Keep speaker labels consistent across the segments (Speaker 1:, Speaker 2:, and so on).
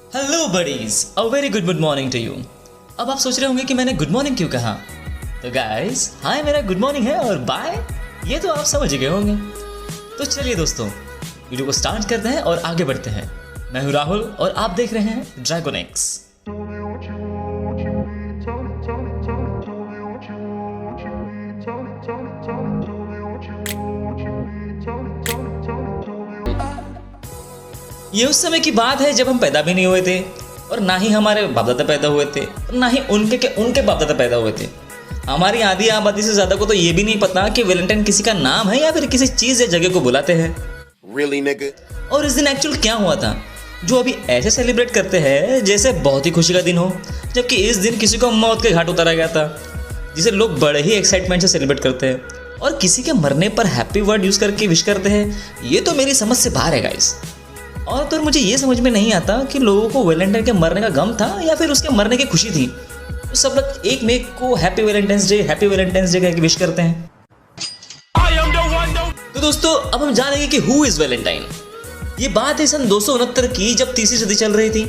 Speaker 1: Hello buddies, a very good morning to you. अब आप सोच रहे होंगे कि मैंने गुड मॉर्निंग क्यों कहा। तो गाइस, हाय मेरा गुड मॉर्निंग है और बाय ये तो आप समझ गए होंगे। तो चलिए दोस्तों, वीडियो को स्टार्ट करते हैं और आगे बढ़ते हैं। मैं हूं राहुल और आप देख रहे हैं ड्रैगन एक्स। ये उस समय की बात है जब हम पैदा भी नहीं हुए थे और ना ही हमारे बाप दादा पैदा हुए थे और ना ही उनके बाप दादा पैदा हुए थे। हमारी आधी आबादी से ज्यादा को तो ये भी नहीं पता कि वैलेंटाइन किसी का नाम है या फिर किसी चीज या जगह को बुलाते हैं।
Speaker 2: Really, nigga?
Speaker 1: और इस दिन एक्चुअल क्या हुआ था जो अभी ऐसे सेलिब्रेट करते हैं जैसे बहुत ही खुशी का दिन हो, जबकि इस दिन किसी को मौत के घाट उतारा गया था, जिसे लोग बड़े ही एक्साइटमेंट से सेलिब्रेट करते हैं और किसी के मरने पर हैप्पी वर्ड यूज करके विश करते हैं। ये तो मेरी समझ से बाहर है गाइस। और तो मुझे ये समझ में नहीं आता कि लोगों को वैलेंटाइन के मरने का गम था या फिर उसके मरने की खुशी थी। तो सब लोग एक मेक को हैप्पी वैलेंटाइंस डे कह के विश करते हैं। तो दोस्तों, अब हम जानेंगे कि हु इज वैलेंटाइन। ये बात है सन 269 की, जब तीसरी सदी चल रही थी।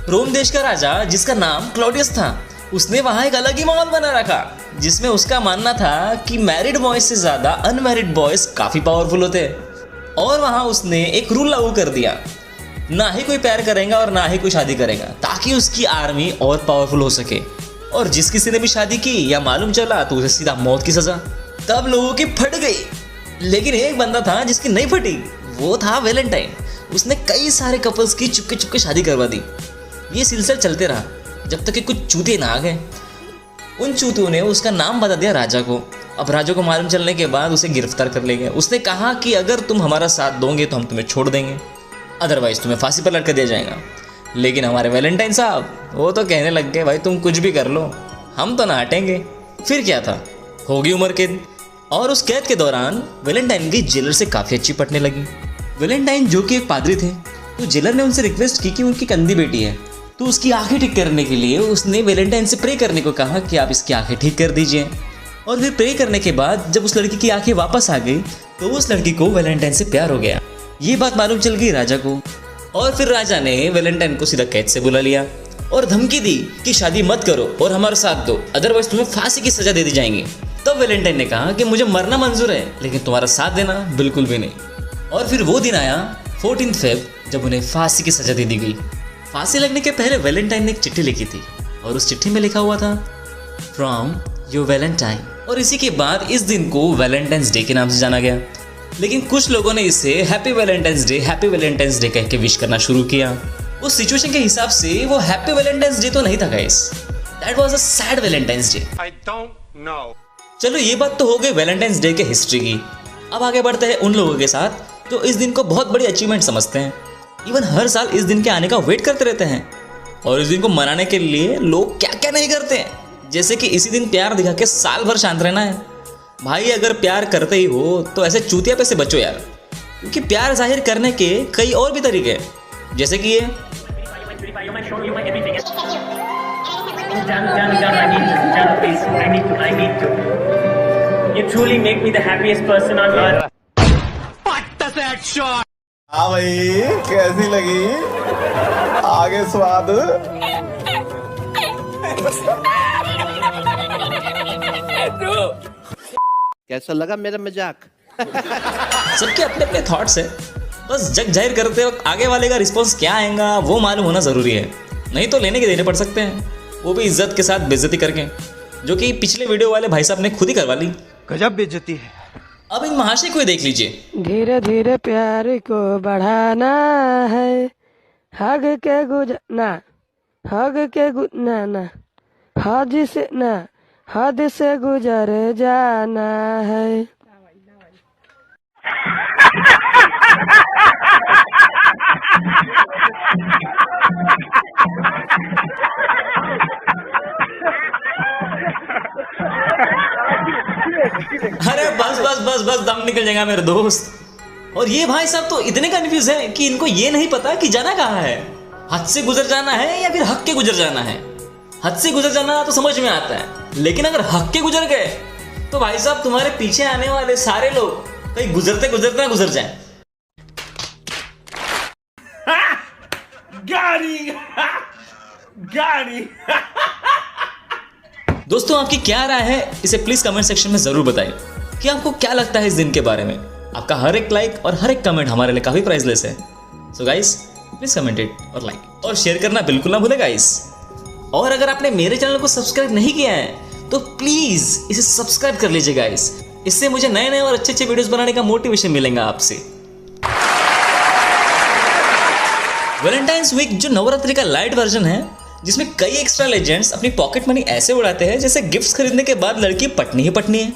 Speaker 1: रोम देश का राजा, जिसका नाम क्लॉडियस था, उसने वहां एक अलग ही माहौल बना रखा, जिसमें उसका मानना था कि मैरिड बॉयज से ज्यादा अनमैरिड बॉयज काफी पावरफुल होते हैं। और वहां उसने एक रूल लागू कर दिया, ना ही कोई प्यार करेगा और ना ही कोई शादी करेगा, ताकि उसकी आर्मी और पावरफुल हो सके। और जिस किसी ने भी शादी की या मालूम चला तो उसे सीधा मौत की सजा। तब लोगों की फट गई, लेकिन एक बंदा था जिसकी नहीं फटी, वो था वैलेंटाइन। उसने कई सारे कपल्स की चुपके चुपके शादी करवा दी। ये सिलसिला चलते रहा जब तक कि कुछ चूतिए ना आ गए। उन चूतियों ने उसका नाम बता दिया राजा को। अब राजा को मालूम चलने के बाद उसे गिरफ्तार कर ले गए। उसने कहा कि अगर तुम हमारा साथ दोगे तो हम तुम्हें छोड़ देंगे, अदरवाइज तुम्हें फांसी पर लटका दिया जाएगा। लेकिन हमारे वैलेंटाइन साहब वो तो कहने लग गए, भाई तुम कुछ भी कर लो, हम तो ना हटेंगे। फिर क्या था, होगी उम्र कैद। और उस कैद के दौरान वैलेंटाइन की जेलर से काफ़ी अच्छी पटने लगी। वैलेंटाइन जो कि एक पादरी थे, तो जेलर ने उनसे रिक्वेस्ट की कि उनकी कंधी बेटी है, तो उसकी आंखें ठीक करने के लिए उसने वैलेंटाइन से प्रे करने को कहा कि आप इसकी आंखें ठीक कर दीजिए। और फिर प्रे करने के बाद जब उस लड़की की आंखें वापस आ गई तो उस लड़की को वैलेंटाइन से प्यार हो गया। ये बात मालूम चल गई राजा को, और फिर राजा ने वैलेंटाइन को सीधा कैद से बुला लिया और धमकी दी कि शादी मत करो और हमारा साथ दो, अदरवाइज तुम्हें फांसी की सजा दे दी जाएंगी। तब वैलेंटाइन ने कहा कि मुझे मरना मंजूर है, लेकिन तुम्हारा साथ देना बिल्कुल भी नहीं। और फिर वो दिन आया 14 फेब, जब उन्हें फांसी की सजा दे दी गई। फांसी लगने के पहले वैलेंटाइन ने एक चिट्ठी लिखी थी और उस चिट्ठी में लिखा हुआ था, फ्रॉम योर वैलेंटाइन। और इसी के बाद इस दिन को वैलेंटाइंस डे के नाम से जाना गया। लेकिन कुछ लोगों ने इसे हैप्पी वैलेंटाइंस डे कह के विश करना शुरू किया। उस सिचुएशन के हिसाब से वो हैप्पी वैलेंटाइंस डे तो नहीं था guys, that was a sad Valentine's day.
Speaker 2: I don't know.
Speaker 1: चलो, ये बात तो हो गई वैलेंटाइंस डे के हिस्ट्री की। अब आगे बढ़ते हैं उन लोगों के साथ जो इस दिन को बहुत बड़ी अचीवमेंट समझते हैं। इवन हर साल इस दिन के आने का वेट करते रहते हैं। और इस दिन को मनाने के लिए लोग क्या क्या नहीं करते हैं, जैसे कि इसी दिन प्यार दिखा के साल भर शांत रहना है। भाई, अगर प्यार करते ही हो तो ऐसे चूतिया पे से बचो यार, क्योंकि प्यार जाहिर करने के कई और भी तरीके हैं, जैसे कि ये।
Speaker 3: You truly make me the happiest person on earth.
Speaker 4: हाँ भाई, कैसी लगी आगे स्वाद?
Speaker 5: कैसा लगा मेरा मजाक?
Speaker 1: सबके अपने अपने थॉट्स है, बस जग जाहिर करते वक्त आगे वाले का रिस्पॉन्स क्या आएगा वो मालूम होना जरूरी है, नहीं तो लेने के देने पड़ सकते हैं, वो भी इज्जत के साथ बेइज्जती करके, जो कि पिछले वीडियो वाले भाई साहब ने खुद ही करवा ली।
Speaker 5: गजब बेइज्जती है।
Speaker 1: अब इन महाशय को देख लीजिए।
Speaker 6: धीरे धीरे प्यार को बढ़ाना है, हग के गुजरना, ना हद से गुजर जाना है।
Speaker 1: अरे बस बस बस बस, दम निकल जाएगा मेरे दोस्त। और ये भाई साहब तो इतने कंफ्यूज है कि इनको ये नहीं पता कि जाना कहाँ है, हद से गुजर जाना है या फिर हक के गुजर जाना है। हद से गुजर जाना तो समझ में आता है, लेकिन अगर हक के गुजर गए तो भाई साहब तुम्हारे पीछे आने वाले सारे लोग कहीं गुजरते गुजरते ना गुजर जाएं।
Speaker 3: गाड़ी
Speaker 1: दोस्तों, आपकी क्या राय है इसे प्लीज कमेंट सेक्शन में जरूर बताइए कि आपको क्या लगता है इस दिन के बारे में। आपका हर एक लाइक और हर एक कमेंट हमारे लिए काफी प्राइसलेस है। So guys, please comment it और लाइक और शेयर करना बिल्कुल ना भूले गाइस। और अगर आपने मेरे चैनल को सब्सक्राइब नहीं किया है तो प्लीज इसे सब्सक्राइब कर लीजिए गाइस। इससे मुझे नए नए और अच्छे अच्छे वीडियोस बनाने का मोटिवेशन मिलेगा आपसे। वैलेंटाइंस वीक जो नवरात्रि का लाइट वर्जन है, जिसमें कई एक्स्ट्रा लेजेंड्स अपनी पॉकेट मनी ऐसे उड़ाते हैं जैसे गिफ्ट्स खरीदने के बाद लड़की पटनी ही पटनी है।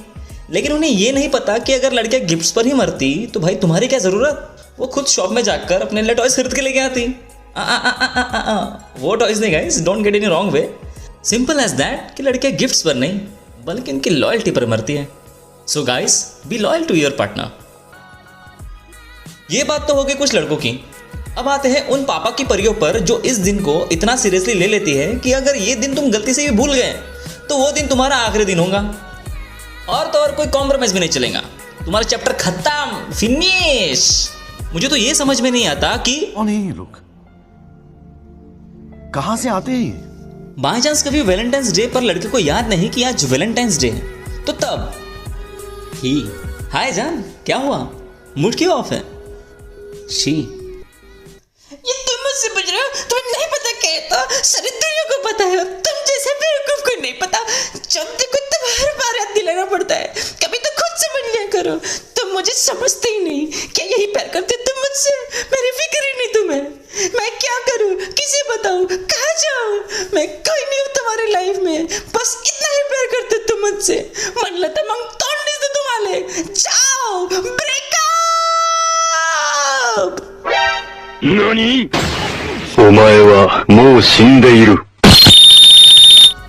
Speaker 1: लेकिन उन्हें ये नहीं पता कि अगर लड़कियां गिफ्ट्स पर ही मरती तो भाई तुम्हारी क्या जरूरत, वो खुद शॉप में जाकर अपने लिए टॉयज खरीद के लेके आती। वो टॉयज नहीं guys, don't get in wrong way. Simple as that कि लड़कियां गिफ्ट्स पर नहीं बल्कि उनकी लॉयल्टी पर मरती है। So guys, be loyal to your partner. ये बात तो हो गई कुछ लड़कों की। अब आते हैं उन पापा की परियों पर जो इस दिन को इतना सीरियसली ले लेती है कि अगर ये दिन तुम गलती से भी भूल गए तो वो दिन तुम्हारा आखिरी दिन होगा और तो और कोई कॉम्प्रोमाइज भी नहीं चलेगा। तुम्हारा चैप्टर खत्म, फिनिश। मुझे तो ये समझ में नहीं आता कि
Speaker 7: कौन है ये लोग, कहां से आते हैं।
Speaker 1: बाय चांस कभी वैलेंटाइंस डे पर लड़के को याद नहीं कि आज वैलेंटाइंस डे है तो तब ही हाय जान क्या हुआ, मूड क्यों ऑफ है। शी,
Speaker 8: ये तुम मुझसे पूछ रहे हो, तुम्हें नहीं पता कहता सारी दुनिया को पता है, तुम जैसे बेवकूफ को नहीं पता। जब देखो तुम हर बार याद दिलाना पड़ता है, कभी तो खुद समझ लिया करो। तुम मुझे समझते ही नहीं, क्या यही प्यार करते तुम मुझसे? मेरी फिक्र ही नहीं तुम्हें। मैं क्या करूं, किसे बताऊं, कहाँ जाऊं? मैं कोई नहीं हूं तुम्हारी लाइफ में, बस इतना ही प्यार करते तुम मुझसे। मन लता मंग तोड़ने से तुम्हारे जाओ, ब्रेकअप।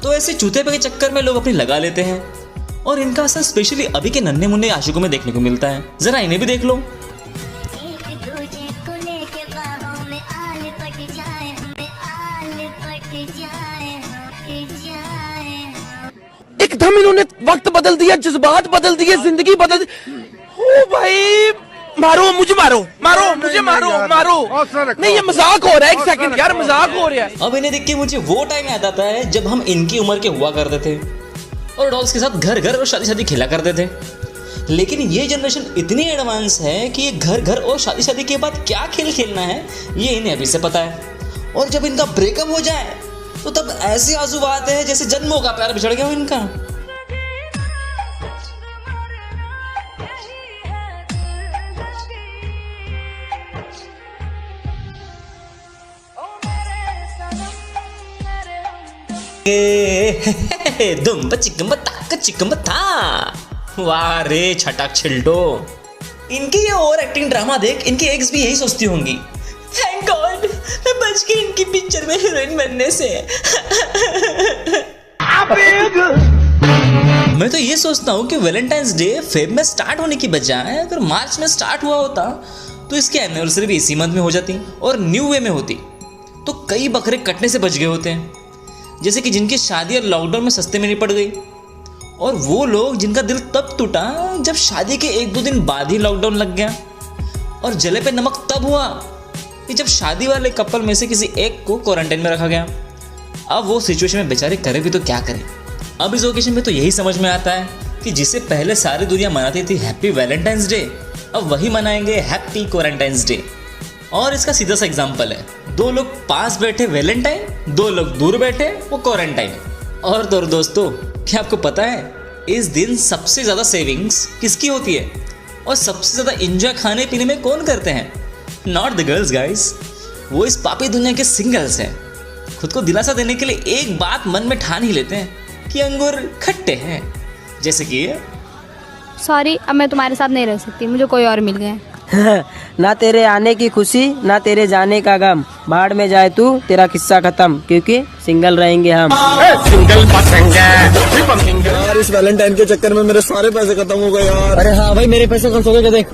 Speaker 1: तो ऐसे चूते पे के चक्कर में लोग अपनी लगा लेते हैं और इनका असर स्पेशली अभी के नन्हे मुन्ने आशिकों में देखने को मिलता है। जरा इन्हें भी देख लो।
Speaker 5: एकदम इन्होंने वक्त बदल दिया, जज्बात बदल दिए, जिंदगी बदल दी। ओ भाई, मारो मुझे, मारो मारो मुझे, मारो मारो। नहीं, ये मजाक हो रहा है। एक सेकंड यार, मजाक हो रहा है।
Speaker 1: अब इन्हें देख के मुझे वो टाइम याद आता है जब हम इनकी उम्र के हुआ करते थे और डॉल्स के साथ घर घर और शादी शादी खेला करते थे। लेकिन ये जनरेशन इतनी एडवांस है कि ये घर घर और शादी शादी के बाद क्या खेल खेलना है ये इन्हें अभी से पता है। और जब इनका ब्रेकअप हो जाए तो तब ऐसे आंसू आते हैं जैसे जन्मों का प्यार बिछड़ गया हो इनका। दुम चिकम ताक चिकम था। वाह रे छटाक छिलटो। इनकी ये ओवर एक्टिंग ड्रामा देख इनकी एक्स भी यही सोचती होंगी, थैंक गॉड मैं बच गई इनकी पिक्चर में हीरोइन बनने से। मैं तो ये सोचता हूँ कि वैलेंटाइंस डे फेब में स्टार्ट होने की बजाय अगर मार्च में स्टार्ट हुआ होता तो इसकी एनिवर्सरी भी इसी मंथ में हो जाती और न्यू वे में होती तो कई बकरे कटने से बच गए होते हैं। जैसे कि जिनकी शादी और लॉकडाउन में सस्ते में निपट गई और वो लोग जिनका दिल तब टूटा जब शादी के 1-2 दिन बाद ही लॉकडाउन लग गया। और जले पे नमक तब हुआ कि जब शादी वाले कपल में से किसी एक को क्वारंटाइन में रखा गया। अब वो सिचुएशन में बेचारे करे भी तो क्या करें। अब इस ओकेशन में तो यही समझ में आता है कि जिसे पहले सारी दुनिया मनाती थी हैप्पी वैलेंटाइंस डे, अब वही मनाएंगे हैप्पी क्वारंटाइंस डे। और इसका सीधा सा एग्जाम्पल है, 2 लोग पास बैठे वैलेंटाइन, 2 लोग दूर बैठे वो क्वारंटाइन। और तो दोस्तों, क्या आपको पता है इस दिन सबसे ज्यादा सेविंग्स किसकी होती है और सबसे ज्यादा एंजॉय खाने पीने में कौन करते हैं? नॉट द गर्ल्स गाइस, वो इस पापी दुनिया के सिंगल्स हैं। खुद को दिलासा देने के लिए एक बात मन में ठान ही लेते हैं कि अंगूर खट्टे हैं। जैसे कि
Speaker 9: सॉरी, अब मैं तुम्हारे साथ नहीं रह सकती, मुझे कोई और मिल गया।
Speaker 6: ना तेरे आने की खुशी ना तेरे जाने का गम, भाड़ में जाए तू तेरा किस्सा खत्म, क्योंकि सिंगल रहेंगे हम।
Speaker 4: यार इस वैलेंटाइन के चक्कर में मेरे सारे पैसे खत्म हो गए यार।
Speaker 6: अरे हाँ भाई, मेरे पैसे खर्च हो गए, देख।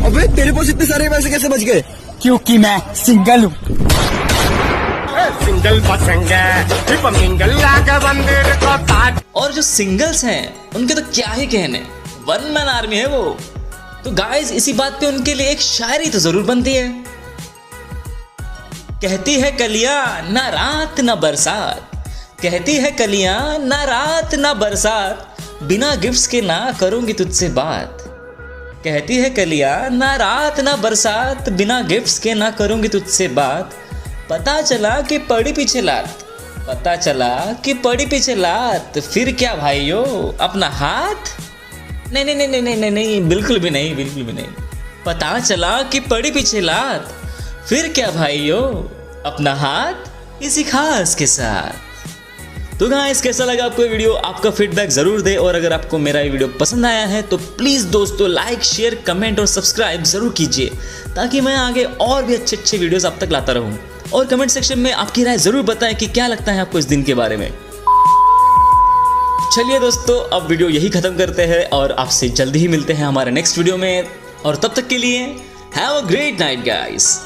Speaker 4: अबे तेरे पास इतने सारे पैसे कैसे बच गए?
Speaker 6: क्योंकि मैं सिंगल हूँ।
Speaker 1: और जो सिंगल्स हैं उनके तो क्या ही कहने, वन मैन आर्मी है वो। तो गाइस इसी बात पे उनके लिए एक शायरी तो जरूर बनती है। कहती है कलियां ना रात ना बरसात, कहती है कलियां ना रात ना बरसात, बिना गिफ्ट्स के ना करूंगी तुझसे बात। कहती है कलियां ना रात ना बरसात, बिना गिफ्ट्स के ना करूंगी तुझसे बात। पता चला कि पड़ी पीछे लात, पता चला कि पड़ी पीछे लात, फिर क्या भाइयों अपना हाथ? नहीं नहीं नहीं नहीं नहीं नहीं, बिल्कुल भी नहीं, बिल्कुल भी नहीं। पता चला कि पड़ी पीछे लात, फिर क्या भाइयों अपना हाथ किसी खास के साथ। तो गाइस कैसा लगा आपको ये वीडियो? आपका फीडबैक जरूर दे, और अगर आपको मेरा ये वीडियो पसंद आया है तो प्लीज़ दोस्तों लाइक शेयर कमेंट और सब्सक्राइब जरूर कीजिए, ताकि मैं आगे और भी अच्छे अच्छे वीडियोस आप तक लाता रहूं। और कमेंट सेक्शन में आपकी राय जरूर बताएं कि क्या लगता है आपको इस दिन के बारे में। चलिए दोस्तों अब वीडियो यही खत्म करते हैं और आपसे जल्दी ही मिलते हैं हमारे नेक्स्ट वीडियो में, और तब तक के लिए have a great night guys.